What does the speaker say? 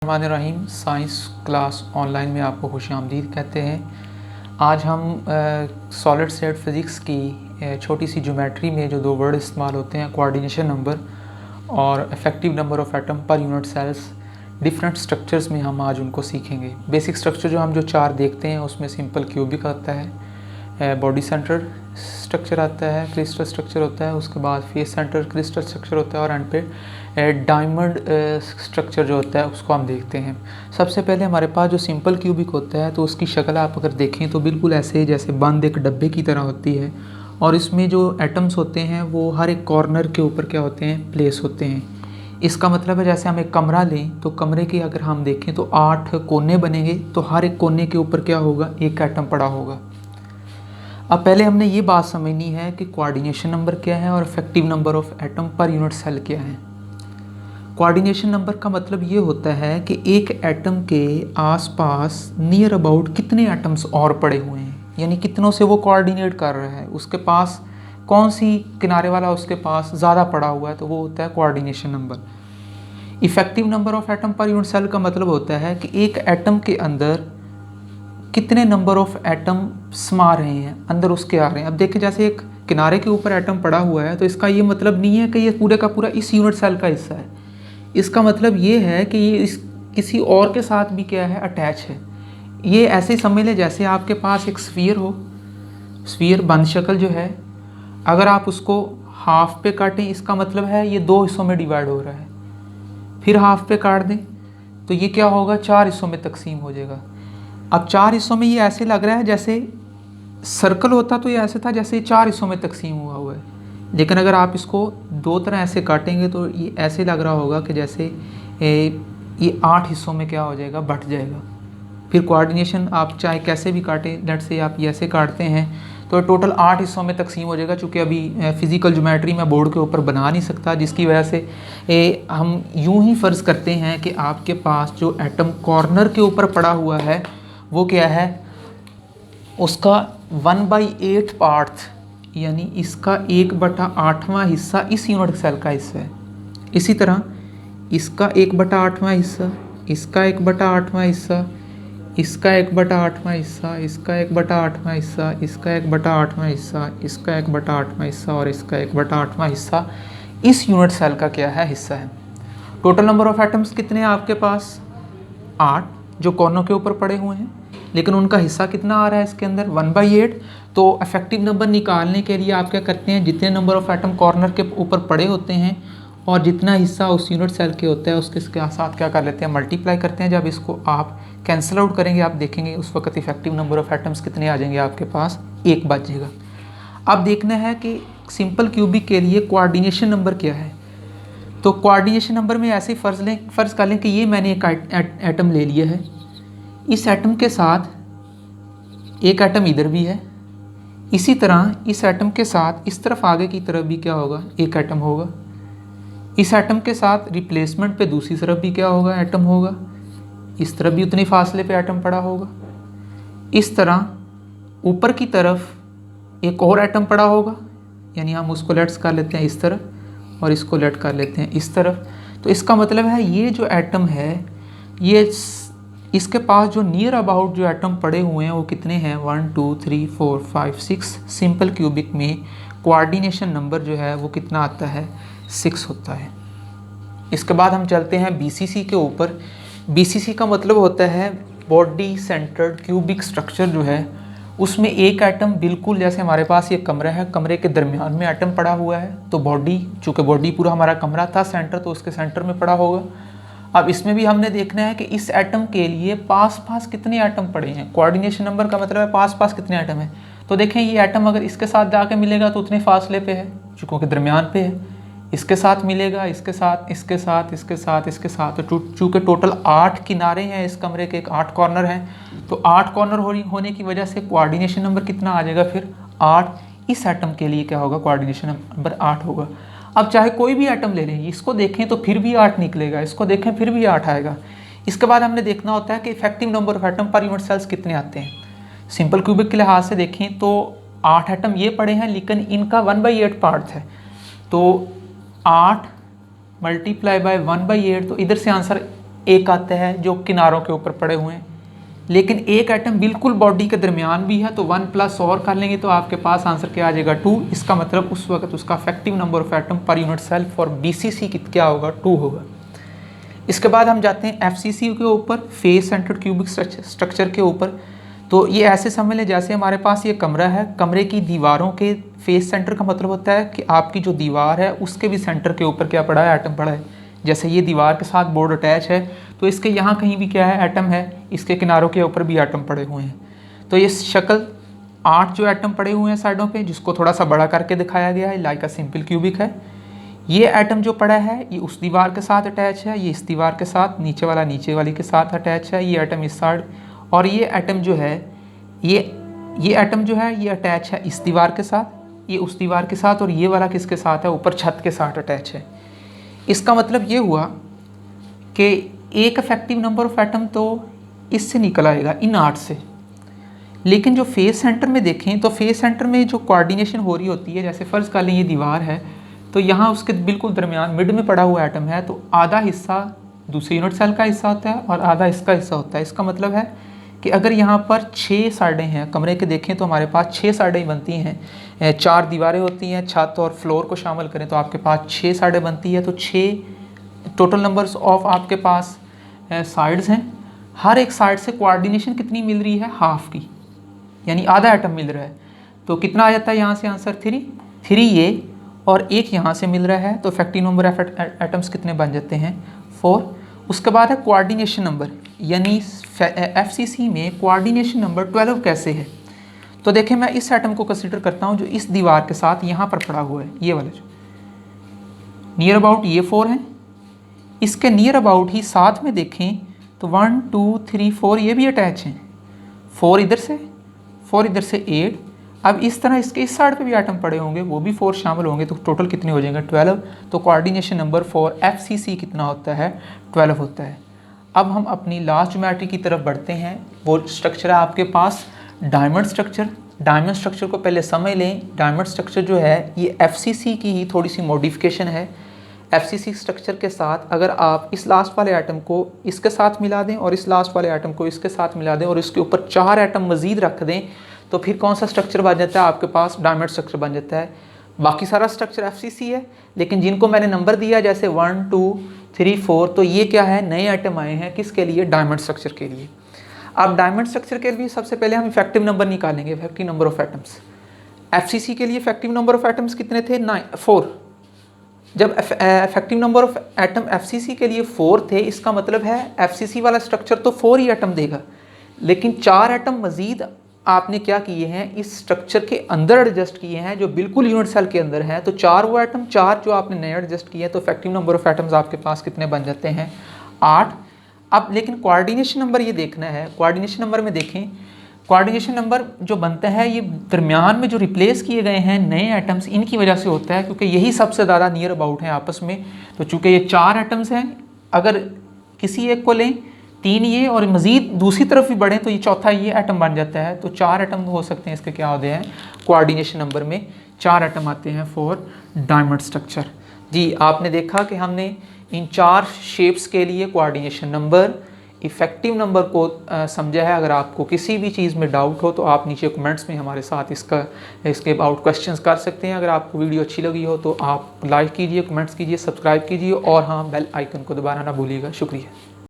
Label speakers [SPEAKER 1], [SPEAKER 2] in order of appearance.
[SPEAKER 1] रहीम science class online में आपको खुशामदीद कहते हैं। आज हम सॉलिड स्टेट फिज़िक्स की छोटी सी ज्योमेट्री में जो दो वर्ड इस्तेमाल होते हैं, कोऑर्डिनेशन नंबर और effective number of atom per unit cells, different structures में हम आज उनको सीखेंगे। बेसिक स्ट्रक्चर जो हम चार देखते हैं उसमें सिंपल क्यूबिक आता है, बॉडी सेंटर स्ट्रक्चर आता है, क्रिस्टल स्ट्रक्चर होता है, उसके बाद फेस सेंटर क्रिस्टल स्ट्रक्चर होता है और एंड पे डायमंड स्ट्रक्चर जो होता है उसको हम देखते हैं। सबसे पहले हमारे पास जो सिंपल क्यूबिक होता है तो उसकी शक्ल आप अगर देखें तो बिल्कुल ऐसे जैसे बंद एक डब्बे की तरह होती है और इसमें जो एटम्स होते हैं वो हर एक कॉर्नर के ऊपर क्या होते हैं, प्लेस होते हैं। इसका मतलब है जैसे हम एक कमरा लें तो कमरे के अगर हम देखें तो 8 कोने बनेंगे, तो हर एक कोने के ऊपर क्या होगा, एक एटम पड़ा होगा। अब पहले हमने ये बात समझनी है कि कोऑर्डिनेशन नंबर क्या है और effective number of atom per unit cell क्या है। कोऑर्डिनेशन नंबर का मतलब ये होता है कि एक एटम के आसपास नियर अबाउट कितने एटम्स और पड़े हुए हैं, यानी कितनों से वो कोऑर्डिनेट कर रहा है, उसके पास कौन सी किनारे वाला उसके पास ज़्यादा पड़ा हुआ है, तो वो होता है coordination number. Effective number of atom per unit cell का मतलब होता है कि एक एटम के अंदर कितने नंबर ऑफ एटम समा रहे हैं, अंदर उसके आ रहे हैं। अब देखिए जैसे एक किनारे के ऊपर एटम पड़ा हुआ है तो इसका ये मतलब नहीं है कि ये पूरे का पूरा इस यूनिट सेल का हिस्सा है। इसका मतलब ये है कि ये इस किसी और के साथ भी क्या है, अटैच है। ये ऐसे ही समझ लें जैसे आपके पास एक स्फीयर हो, स्फीयर बंद शक्ल जो है, अगर आप उसको हाफ पे काटें इसका मतलब है ये दो हिस्सों में डिवाइड हो रहा है, फिर हाफ पे काट दें तो ये क्या होगा, 4 हिस्सों में तकसीम हो जाएगा। अब 4 हिस्सों में ये ऐसे लग रहा है जैसे सर्कल होता तो ये ऐसे था जैसे 4 हिस्सों में तकसीम हुआ है, लेकिन अगर आप इसको दो तरह ऐसे काटेंगे तो ये ऐसे लग रहा होगा कि जैसे ये 8 हिस्सों में क्या हो जाएगा, बट जाएगा। फिर कोऑर्डिनेशन आप चाहे कैसे भी काटें, लेट से आप ये ऐसे काटते हैं तो टोटल 8 हिस्सों में तकसीम हो जाएगा। चूँकि अभी फिज़िकल ज्योमेट्री मैं बोर्ड के ऊपर बना नहीं सकता, जिसकी वजह से हम यूं ही फ़र्ज़ करते हैं कि आपके पास जो एटम कॉर्नर के ऊपर पड़ा हुआ है वो क्या है, उसका 1/8 पार्ट, यानी इसका 1/8वां हिस्सा इस यूनिट सेल का हिस्सा है। इसी तरह इसका 1/8वां हिस्सा, इसका 1/8वां हिस्सा, इसका 1/8वां हिस्सा, इसका 1/8वां हिस्सा, इसका 1/8वां हिस्सा, इसका 1/8वां हिस्सा और इसका 1/8वां हिस्सा इस यूनिट सेल का क्या है, हिस्सा है। टोटल नंबर ऑफ एटम्स कितने हैं आपके पास, 8 जो कोनों के ऊपर पड़े हुए हैं, लेकिन उनका हिस्सा कितना आ रहा है इसके अंदर, 1/8। तो इफेक्टिव नंबर निकालने के लिए आप क्या करते हैं, जितने नंबर ऑफ एटम कॉर्नर के ऊपर पड़े होते हैं और जितना हिस्सा उस यूनिट सेल के होता है उसके साथ क्या कर लेते हैं, मल्टीप्लाई करते हैं। जब इसको आप कैंसिल आउट करेंगे आप देखेंगे उस वक्त इफेक्टिव नंबर ऑफ एटम्स कितने आ जाएंगे आपके पास, 1 बच जाएगा। अब देखना है कि सिंपल क्यूबिक के लिए कोऑर्डिनेशन नंबर क्या है। तो कोऑर्डिनेशन नंबर में ऐसे फ़र्ज़ कर लें कि ये मैंने एक एटम ले लिया है, इस एटम के साथ एक एटम इधर भी है, इसी तरह इस एटम के साथ इस तरफ आगे की तरफ भी क्या होगा, एक एटम होगा। इस एटम के साथ रिप्लेसमेंट पे दूसरी तरफ भी क्या होगा, एटम होगा। इस तरफ भी उतने फासले पे एटम पड़ा होगा। इस तरह ऊपर की तरफ एक और एटम पड़ा होगा, यानी हम उसको लेट्स कर लेते हैं इस तरफ और इसको लेट कर लेते हैं इस तरफ। तो इसका मतलब है ये जो एटम है ये इसके पास जो नियर अबाउट जो एटम पड़े हुए हैं वो कितने हैं, 1 2 3 4 5 6। सिंपल क्यूबिक में कोऑर्डिनेशन नंबर जो है वो कितना आता है, 6 होता है। इसके बाद हम चलते हैं बीसीसी के ऊपर। बीसीसी का मतलब होता है बॉडी सेंटर्ड क्यूबिक स्ट्रक्चर जो है, उसमें एक एटम बिल्कुल जैसे हमारे पास ये कमरा है, कमरे के दरमियान में एटम पड़ा हुआ है, तो बॉडी, चूँकि बॉडी पूरा हमारा कमरा था सेंटर, तो उसके सेंटर में पड़ा होगा। अब इसमें भी हमने देखना है कि इस एटम के लिए पास पास कितने एटम पड़े हैं। कोऑर्डिनेशन नंबर का मतलब है पास पास कितने एटम हैं। तो देखें ये एटम अगर इसके साथ जाके मिलेगा तो उतने फासले पे है, चूँकि दरमियान पे है। इसके साथ मिलेगा, इसके साथ, इसके साथ, इसके साथ, इसके साथ, तो चूँकि टोटल 8 किनारे हैं इस कमरे के, 8 कॉर्नर हैं, तो 8 कॉर्नर होने की वजह से कोऑर्डिनेशन नंबर कितना आ जाएगा, फिर 8। इस एटम के लिए क्या होगा, कोऑर्डिनेशन नंबर 8 होगा। अब चाहे कोई भी एटम ले लें, इसको देखें तो फिर भी 8 निकलेगा, इसको देखें फिर भी 8 आएगा। इसके बाद हमने देखना होता है कि effective number of atom per unit cells कितने आते हैं। सिंपल क्यूबिक के लिहाज से देखें तो 8 एटम ये पड़े हैं, लेकिन इनका 1/8 पार्ट है, तो 8 × 1/8, तो इधर से आंसर एक आता है जो किनारों के ऊपर पड़े हुए हैं, लेकिन एक एटम बिल्कुल बॉडी के दरमियान भी है, तो 1 प्लस और कर लेंगे तो आपके पास आंसर क्या आ जाएगा 2। इसका मतलब उस वक्त उसका effective number of atom per unit cell for BCC क्या होगा 2 होगा। इसके बाद हम जाते हैं FCC के ऊपर, फेस सेंटर्ड क्यूबिक स्ट्रक्चर के ऊपर। तो ये ऐसे समझ लें जैसे हमारे पास ये कमरा है, कमरे की दीवारों के फेस सेंटर का मतलब होता है कि आपकी जो दीवार है उसके भी सेंटर के ऊपर क्या पड़ा है, एटम पड़ा है। जैसे ये दीवार के साथ बोर्ड अटैच है तो इसके यहाँ कहीं भी क्या है, एटम है, इसके किनारों के ऊपर भी एटम पड़े हुए हैं। तो ये शक्ल 8 जो एटम पड़े हुए हैं साइडों पे, जिसको थोड़ा सा बड़ा करके दिखाया गया है, लाइक अ सिंपल क्यूबिक है। ये एटम जो पड़ा है ये उस दीवार के साथ अटैच है, ये इस दीवार के साथ, नीचे वाला नीचे वाली के साथ अटैच है, ये एटम इस साइड, और ये एटम जो है ये एटम जो है ये अटैच है इस दीवार के साथ, ये उस दीवार के साथ, और ये वाला किसके साथ है, ऊपर छत के साथ अटैच है। इसका मतलब ये हुआ कि एक इफेक्टिव नंबर ऑफ एटम तो इससे निकल आएगा, इन 8 से। लेकिन जो फेस सेंटर में देखें तो फेस सेंटर में जो कोऑर्डिनेशन हो रही होती है, जैसे फ़र्ज़ कर लें ये दीवार है तो यहाँ उसके बिल्कुल दरमियान मिड में पड़ा हुआ एटम है, तो आधा हिस्सा दूसरे यूनिट सेल का हिस्सा होता है और आधा इसका हिस्सा होता है। इसका मतलब है कि अगर यहाँ पर 6 साइडें हैं कमरे के, देखें तो हमारे पास 6 साइडें बनती हैं, 4 दीवारें होती हैं, छत और फ्लोर को शामिल करें तो आपके पास 6 साइडें बनती है। तो 6 टोटल नंबर्स ऑफ आपके पास साइड्स हैं। हर एक साइड से कोऑर्डिनेशन कितनी मिल रही है, हाफ की, यानी आधा एटम मिल रहा है। तो कितना आ जाता है यहाँ से आंसर 3 ये, और एक यहाँ से मिल रहा है, तो इफेक्टिव नंबर ऑफ एटम्स कितने बन जाते हैं 4। उसके बाद है कोऑर्डिनेशन नंबर, यानी FCC में कोऑर्डिनेशन नंबर 12 कैसे है। तो देखें मैं इस एटम को कंसीडर करता हूँ जो इस दीवार के साथ यहाँ पर पड़ा हुआ है, ये वाला जो नियर अबाउट ये 4 है, इसके नियर अबाउट ही साथ में देखें तो 1 2 3 4 ये भी अटैच हैं, 4 इधर से 8। अब इस तरह इसके इस साइड पे भी एटम पड़े होंगे, वो भी 4 शामिल होंगे, तो टोटल कितने हो जाएंगे 12। तो कोऑर्डिनेशन नंबर फॉर FCC कितना होता है 12 होता है। अब हम अपनी लास्ट ज्योमेट्री की तरफ बढ़ते हैं। वो स्ट्रक्चर है आपके पास डायमंड स्ट्रक्चर। डायमंड स्ट्रक्चर को पहले समझ लें। डायमंड स्ट्रक्चर जो है ये FCC की ही थोड़ी सी मॉडिफिकेशन है। FCC स्ट्रक्चर के साथ अगर आप इस लास्ट वाले एटम को इसके साथ मिला दें और इस लास्ट वाले एटम को इसके साथ मिला दें और इसके ऊपर 4 एटम मज़ीद रख दें, तो फिर कौन सा स्ट्रक्चर बन जाता है आपके पास, डायमंड स्ट्रक्चर बन जाता है। बाकी सारा स्ट्रक्चर FCC है, लेकिन जिनको मैंने नंबर दिया जैसे 1 2 3 4, तो ये क्या है, नए आइटम आए हैं, किसके लिए, डायमंड स्ट्रक्चर के लिए। अब डायमंड स्ट्रक्चर के लिए सबसे पहले हम इफेक्टिव नंबर निकालेंगे, effective number of atoms. FCC के लिए इफेक्टिव नंबर ऑफ एटम्स कितने थे, 4। जब effective number of atom FCC के लिए 4 थे, इसका मतलब है FCC वाला स्ट्रक्चर तो 4 ही एटम देगा, लेकिन 4 एटम मजीद आपने क्या किए हैं, इस स्ट्रक्चर के अंदर एडजस्ट किए हैं जो बिल्कुल यूनिट सेल के अंदर है। तो 4 वो एटम, 4 जो आपने नए एडजस्ट किए हैं, तो इफेक्टिव नंबर ऑफ एटम्स आपके पास कितने बन जाते हैं 8। अब लेकिन कोऑर्डिनेशन नंबर ये देखना है। कोऑर्डिनेशन नंबर में देखें, कोऑर्डिनेशन नंबर जो बनता है ये दरमियान में जो रिप्लेस किए गए हैं नए एटम्स, इनकी वजह से होता है, क्योंकि यही सबसे ज़्यादा नियर अबाउट हैं आपस में। तो चूँकि ये 4 एटम्स हैं, अगर किसी एक को लें 3 ये और मज़ीद दूसरी तरफ भी बढ़ें तो ये चौथा ये एटम बन जाता है। तो 4 एटम हो सकते हैं, इसके क्या होते हैं, कोऑर्डिनेशन नंबर में 4 एटम आते हैं फॉर डायमंड स्ट्रक्चर। जी आपने देखा कि हमने इन 4 शेप्स के लिए कोऑर्डिनेशन नंबर, इफ़ेक्टिव नंबर को समझा है। अगर आपको किसी भी चीज़ में डाउट हो तो आप नीचे कमेंट्स में हमारे साथ इसके अबाउट क्वेश्चंस कर सकते हैं। अगर आपको वीडियो अच्छी लगी हो तो आप लाइक कीजिए, कमेंट्स कीजिए, सब्सक्राइब कीजिए और हाँ बेल आइकन को दबाना ना भूलिएगा। शुक्रिया।